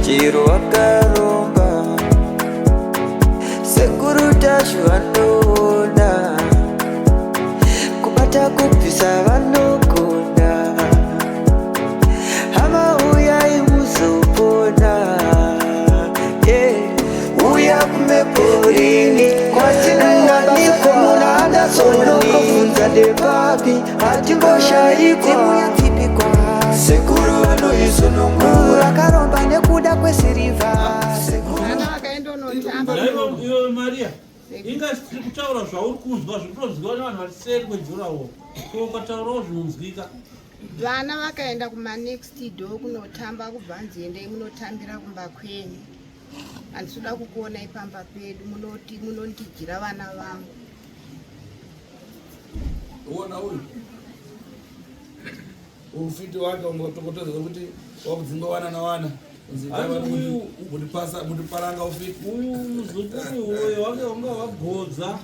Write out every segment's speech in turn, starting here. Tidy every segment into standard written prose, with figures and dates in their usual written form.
chiro wakaromba sekuru tacho vanoda kubata kubvisa vanogona hama uyai muzopona uya kumeporini kwatinanganikwa munadasonokovunza depapi hatingoshaikwa sekuru vanoizonongura akaromba nekuda kwesirivha iwe Maria inga tiri kutaura zvauri kunzwa zvinotonzwiwa nevanhu vari seri kwejurawo ko ukataurawo zvinonzwika. Vana vakaenda kuma-next door kunotamba kubva nziendei munotambira kumba kwenyu. Handisuda kukuona ipamba pedu munondijira vana vangu. Uona uyu ufiti wake ungotokoteza kuti wakudzinga wana na wana mutiparanga ufiti uyu muzukuru uyo wake unga wabhodza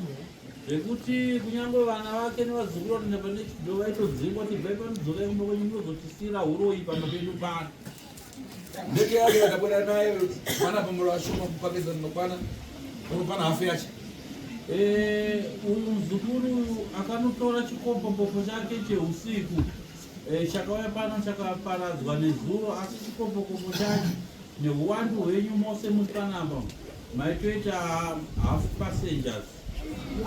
zvekuti kunyange vana vake nevazukuru vatoenda pane chido vaitodzingwa kuti bvai panodzoka imba kwenyu munozotisira huroyi pamba pedu pano ndeke yake vakabwera naye mana pamuro vashoma kupakisa nokwana unopana hafu yacho. Uyu muzukuru akanotora chikombombopo chake cheusiku chakauya pano chakaparadzwa nezuro, asi chikombombopo chacho neuwandu hwenyu mose muri panapa maitoita half passengers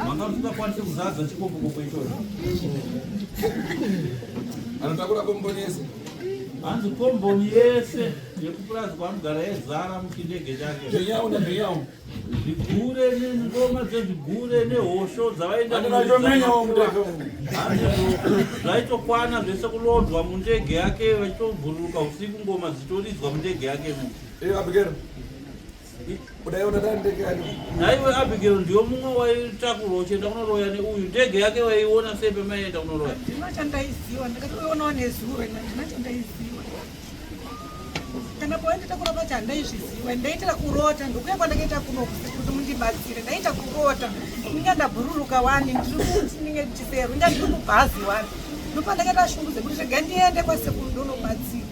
manga musingakwanise kuzadza chikombombopo ichocho. Anotakura komboni yese hanzi komboni yese yekupuradzwa mugara yezara muchindege chake zvenyau nezvenyau zvigure nengoma dzezvigure nehosho dzavaenda zvaitokwana zvese kulodwa mundege yake vachitobhururuka usiku ngoma dzitoridzwa mundege yake Abigail udaiona ndege yake naiwe Abigail ndiyo mumwe waitakurwa uchienda kunoroya neuyu ndege yake waiona sei pamaienda kunoroya. Ndinochandaiziva ndakatoionawo nezuro ndinochandaiziva kana pawaendeta kurapa chandaizviziva ndaitira kurota ndokuya kwandakaita kuno kuti mundibatsire ndaita kurota inga ndabhururuka wani ndiri kuti ninge ndichiseru inga ndiri mubhazi wani ndopandakaita shunguze kuti rega ndiende kwasekuru ndonobatsira.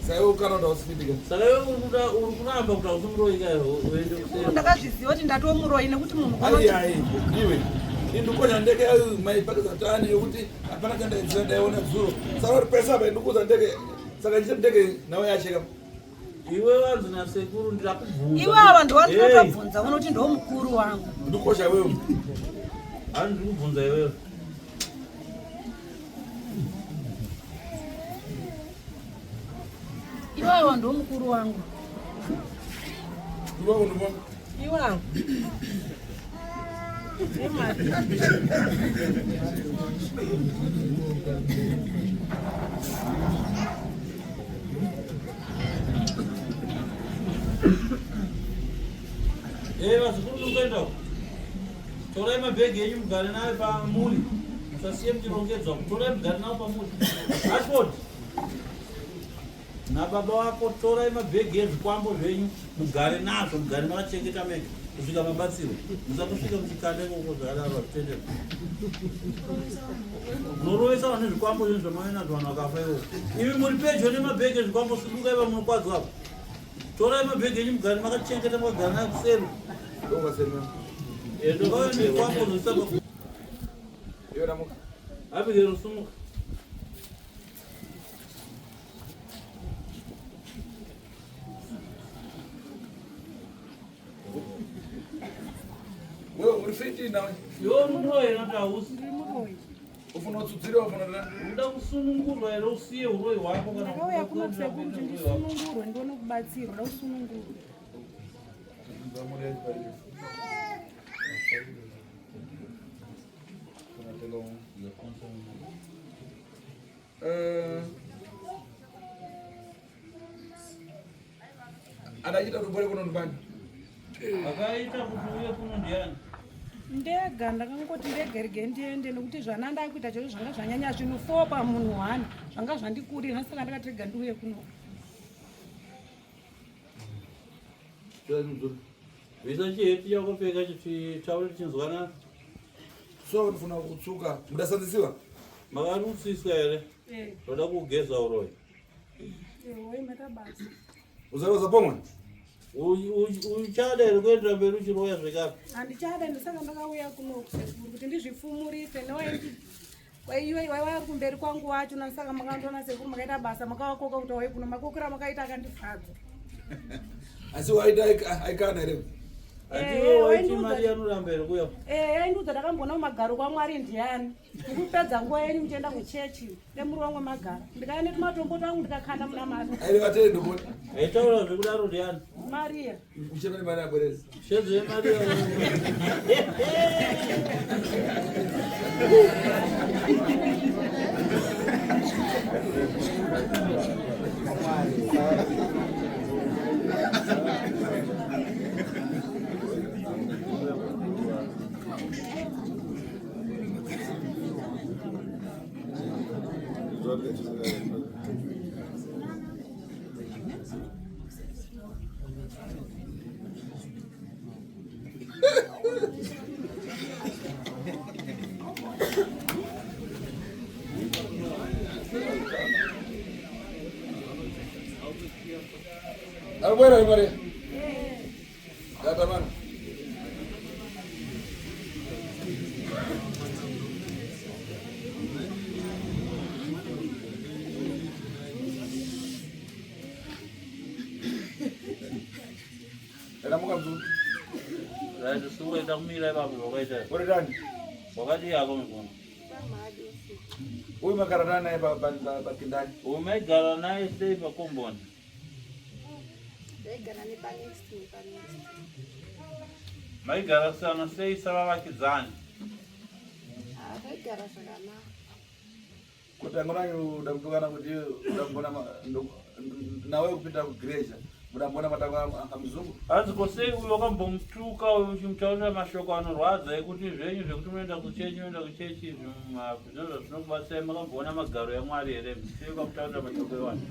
saiwe kana usifidika saka iwe uri kuramba kuti hausumuroyika uende kuseri. Ndakazviziva kuti ndatomuroyi nekuti munhu ai iwe indikonya ndege maipakisa tani yokuti hapana kandaizira ndaiona zuro saka uri pesa apa indikuza ndege saka ndiche ndege nawe yacheka iwe vanzi nasekuru ndirakubvunza iwe ava ndowandinotobvunza unoti ndo mukuru wangu ndikosha wewe hani ndikubvunza iwewe iwawa ndo mukuru wangu iwako ndimo iwangu vazukuru mukuendawo torai mabhegi enyu mugare nayo pamuri musasiye muchirongedzwa torai mugare nawo pamuri ashford nababa wako torai mabhegi ezvikwambo zvenyu mugare nazvo mugare makachengeta mega kusvika mabatsiro musatosvika muchikanda ikoko zvakadaro hazvitendera munorovesa nezvikwambo zvenyu zvamainazvo vanhu vakafa ivo ivi muri pedyo nemabhegi ezvikwambo simukai va munokwadzwa apa torai mabhegi enyu mugare makachengeta makagara nayo kuseri ndokauya nezvikwambo zvisaba Abigail sumuka wewe urifiti nawe yo muroyi nati hausi ufuna utsutsiriwa ufuna uda kusunungurwa here usiye uroyi hwako ndakauya kunosekuru kuti ndisunungurwe ndione kubatsirwa da kusunungurwa adachita rubore kuno ndibani akaita kuti uye kuno ndiani ndega ndakangoti ndegerege ndiende nekuti zvana ndakuita chaizvo zvanga zvanyanya zvinhu 4 pamunhu 1 zvanga zvandikurira saka ndakatirega ndiuye kuno visa chiheti chakopfeka chitauri chinzwanana so ndifuna kutsuka mudasanzisiwa Makarutsiswa here. Toda kugeza uroyi. Woimeta basa. Uzaroza pomwe? Uchada here kuendera mberi uchiroya zvekare. Handichada ndisaka ndakauya kuno kusekuru kuti ndizvifumurise iwe waiwa kumberi kwangu wacho nasaka makandona sekuru makaita basa makawakoka kuti wai kuno makokera makaita akandifadza. Asi waita aikana here. Atiwe waiti mari yanoramba here kuya. Yaindudza ndakambona mumagaro kwaMwari ndiani. Ndikupedza nguva yenyu muchienda kuchechi nemuri wamwe magara. Ndikaya netumatombo twangu ndikakanda muna Mari. Aile vatele ndokoni. Aitaura zvekudaro ndiani? Maria. Uchema mari abwerezi. Shedze Maria. Albuera, Maria. Data man. Era muka mzuri. Right, so ita kumira baba wakaita. Ore ndani. Wakati yako mkono. Huyu makarana naye bakindani. Umegara naye sei pakomboni. Ndaigara nepanext. Maigara sana sei sava vakidzani. Ndaigara zvakanaka. Kuti angoranyu ndakutokana kuti ndakubona nawe kupinda kugereja. Mudambona matanga amuzungu. Aziko sei uyo wakambomtuka uchimutaurira mashoko anorwadza ekuti zvenyu zvekuti munoenda kuchechi zvinozo zvinokubatsira makambona magaro yaMwari here sei kwakutaurira mashoko evanhu.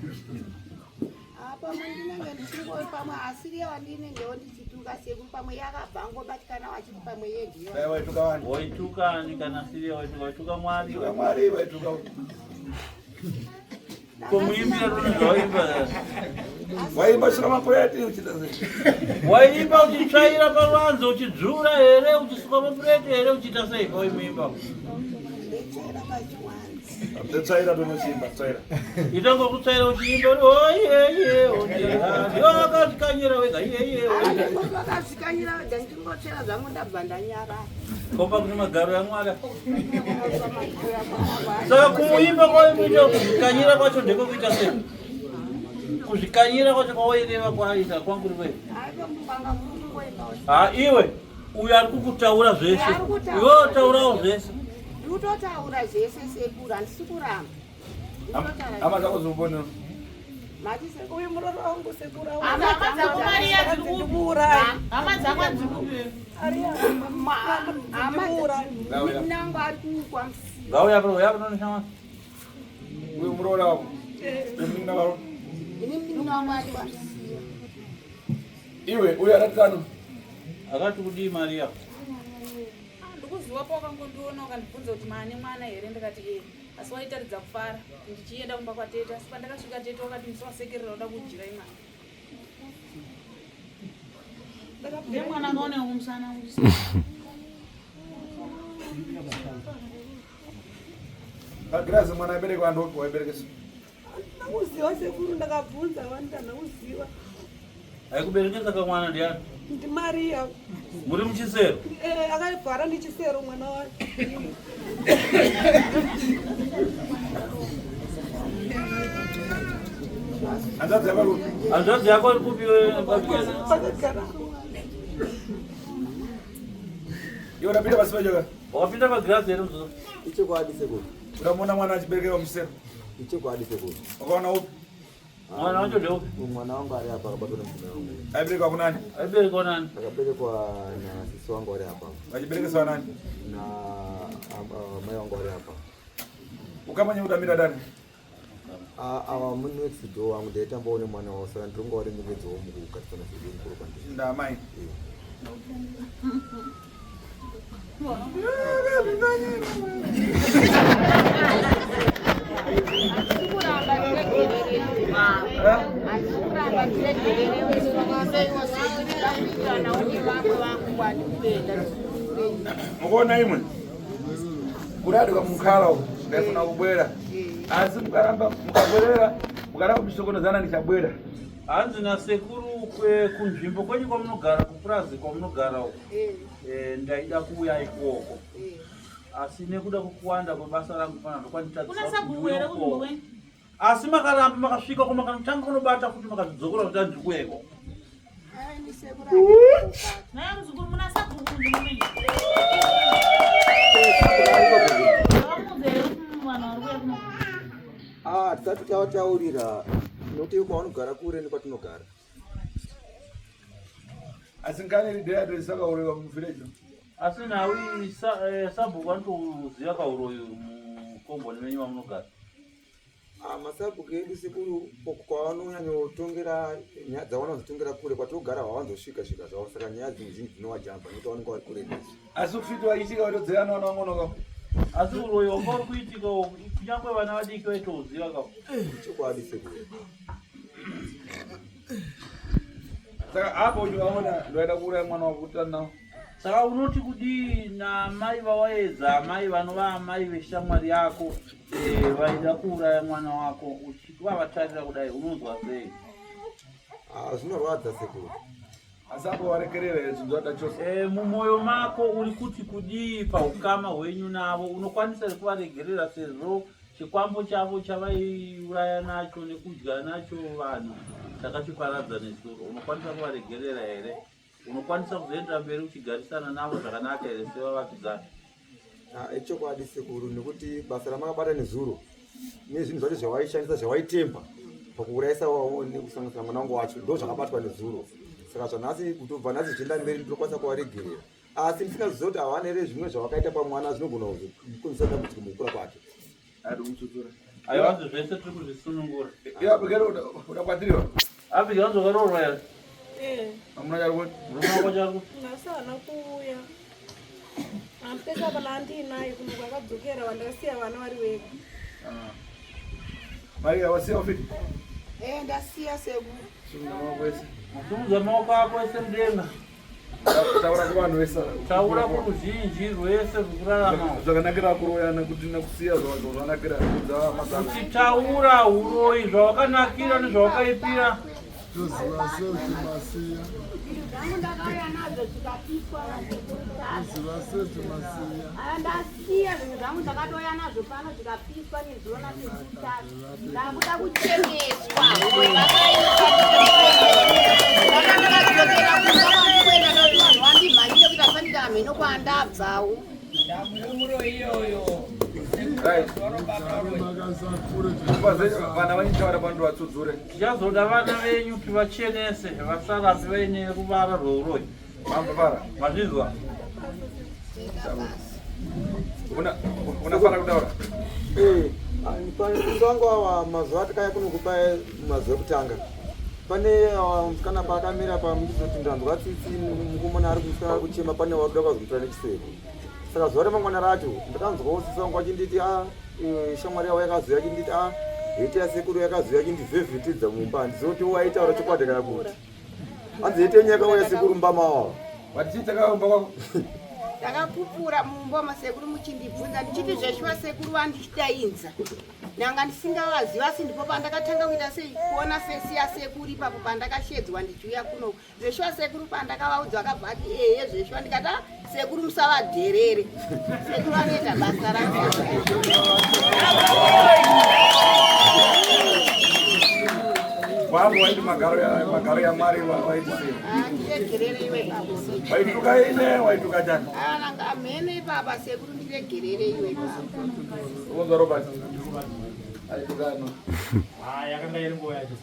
Pamwe ndinenge ndichingori pamwe asiri yawandinengewo ndichituka sekuru pamwe yakabva ngobatikana wachiti pamwe yediyo. Dai waituka vanhu. Waituka ani kana siri waituka Mwari. Mwari waituka. Kumuimbira runozvawaimba. Waimba shira mapureti uchita sei? Waimba uchitsvaira paruvanze uchidzura here uchisuka mapureti here uchita sei pawaimba? Ndetsvaira pachiwanzi. Ndetsvaira tonochimba tsvaira. Itangokutsvaira uchiimba oyeye ndiyo wakazvikanyira wega iyeye. Wakazvikanyira wega ndingotera zvangu ndabva ndanyarara. Komba kuti magaro yaMwari. Saka kumuimba kwaimboita kuzvikanyira kwacho ndekekuita sei? Kuzvikanyira kwacho kwawaireva kwaita kwanguri wewe. Iwe uyo ari kukutaura zvese. Iwe taurawo zvese. Utotaura zvese sekuru handisi kuramba. Hama dzako dzinoponera. Mati sekuru uyu muroro wangu sekuru. Hama dzako Maria dzikubura. Hama dzako dzikubura. Minangu ari kugwa msiri. Ngauya panoshama. Uyu murora wako. Mninga wako. Ini minangu ari kugwa msiri. Iwe uyu aratano. Akati kudii Maria? Ndikuziva pawakangondiona ukandibvunza kuti mane mwana here ndikati asi waitaridza kufara ndichienda kumba kwatete asi pandakasvika tete wakati musiwasekerera uda kujira imani. Ndemwana akaoneka kumusana Grazi mwana abereka andoko waiberekesa. Ndakuziva sekuru ndakabvunza wanda ndakuziva. Aikuberekesa kamwana ndiani? Ndi Maria. Muri muchisero? Akabvara ndichisero mwana wacho. Hanzvadzi yako ari kupi iwe unapinda pasi pachoka? Wakapinda pagirazi here mzozo? Ichokwadi sekuru. Ukamona mwana achiberekerwa musero? Ichokwadi sekuru. Wakaona upi? Mwana wacho ndeupi? Mwana wangu ari hapa akabatwa nemume wangu. Aiberekwa kunani? Aiberekwa nani? Akaberekwa na sisi wangu ari hapa. Wachiberekeswa nani? Na mai wangu ari hapa. Ukamanya udamira ndani? Awa muni wedzidzo wangu ndaitambawo nemwana wawo saka ndironga wari muvedzi womukugarisana zvedu mukuru kwandiri. Ndamai. Yeah. Mukona imwe kuradi kwamukhala ndafuna kubwera asi mukaramba mukabwerera mukaramba kuchisokonezana ndichabwera. Hanzi nasekuru kunzvimbo kwenyu kwamunogara kupurazi kwamunogara uko ndaida kuuya ikoko asi nekuda kwekuwanda kwebasa rangu pana ndokwanitadzako asi makaramba makasvika ko makanotanga kunobata kuti makazvidzokera kuti andikueko. Tisati tavataurira nokuti kwavanogara kure nekwatinogara. Asi ngani lidheadre sakaureva muvhileji Asi nawi sabhuku anotoziva kauroyo mukomboni menyu mamunogara. Masabhuku edu sekuru kwavanonyanyotongera nyaya dzavanozotongera kure kwatinogara havanzosvika-svika zvavo saka nyaya dzimwe dzinovajamba nokuti vanonga vari kure nesu. asi ufiti waitika watodzerana vana vangonoka Asi uroyo wanga uri kuitika kunyangwe vana vadiki vaitoziva kako. Chokwadi sekuru. saka apo uchivaona ndoaida kuuraya mwana wakutana nawo. Saka unoti kudii namai vawaedza amai vanova amai veshamwari yako vaida kuuraya mwana wako uchivavatarira kudai unonzwa sei? Zvinorwadza sekuru. asi apo warekerera zvinzoada chose mumwoyo mako uri kuti kudii paukama hwenyu navo unokwanisa kuvaregerera sezvo chikwambo chavo chavaiuraya nacho nekudya nacho vanhu chakachiparadza nesuro unokwanisa kuvaregerera here? Unokwanisa kuzoendera mberi uchigarisana navo zvakanaka here sevavakigara? Chokwadi sekuru nekuti basa ramakabata nezuro nezvinhu zvacho zvavaishandisa zvavaitemba pakuurayisa nekusanganisira mwana wangu wacho ndo zvakabatwa nezuro. Saka zvanhasi kutobva nhasi zvichienda mberi ndinokwanisa kuvaregerera asi ndisingazivi kuti havana here zvimwe zvavakaita pamwana zvinogona kukonzesa dambudziko mukukura kwake. ari kumutsvutsura Aivanzi zvese tiri kuzvisunungura. iapekere udakwatiriwa Apika vanzovaroorwa here? amuna charikoti Murume wako charikuti nasana kuuya apesa pana andinaye kuno kwakadzokera vandasiya vana vari vega. maria wasiya ufiti Ndasiya seku. sunamakwese musimudza maoko ako ese mudenga taura kuvanhu vese taura kuruzhinji rwese rwekurarama zvakanakira kuroyana kuti nakusiya zvanakira kudza mazano uchitaura uroyi zvavakanakira nezvavakaipira Toziva seti masiya. Ndakauya nadzo dzikapiswa. Toziva seti masiya. Ndasiya zvinhu zvangu ndakatoya nazvo pano dzikapiswa nezona nezitatu. Ndakuda kucheneswa. Ndakadzokera kumba kwandikuenda kuti vanhu vandimhanyire kuti afanira hameno kwandabvawo. Ndamumuro iyoyo. vana vanitaura vandu vatsudzure tichazoda vana venyu kuti vachenese vasarambe vaine ruvara rweuroyi mambavara mazvizwa unafara kutaura Musi wangu ava mazuva atakaya kunokupai mazuva ekutanga pane musikana paakamira pamuzoti ndanzwa tsitsi mukomana ari kumusana ari kuchema pane waruda kwazomutira nechiseko. Saka zuva remangwana racho ndakanzwawo sisi wangu achinditi shamwari yavo yakazouya achinditi heti yasekuru yakazouya achindivhevhetedza mumba ndizoti waitaura chokwadi kana kuti hanzi heti yenyu yakauya sekuru mbama wavo vatichitakaumba kwako Ndakapupura mumba masekuru muchindibvunza ndichiti zveshuwa sekuru vandichitainza nanga ndisingavaziva asi ndipo pandakatanga kuita sei kuona fesi yasekuru ipapo pandakashedzwa ndichiuya kuno zveshuwa sekuru pandakavaudza vakabva ati zveshuwa ndikata sekuru musavadherere sekuru anoita basa rake wavo waiti magaro yamwari vaitisei ndiregerere iwe baba waituka ine waituka chani nanga mhene baba sekuru ndiregerere iwe baba unonzwa robert aitukano Yakanga iri nguva yacho.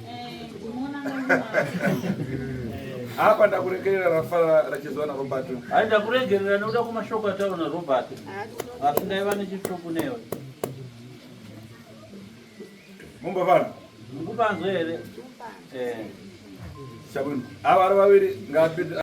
apa ndakurekerera rafara rachizwa narobert hai ndakuregerera nekuda kwamashoko ataura narobert asi ndaiva nechitsvuku newe mumbavana mukupanzwa here chabwino ava vari vaviri ngaapinde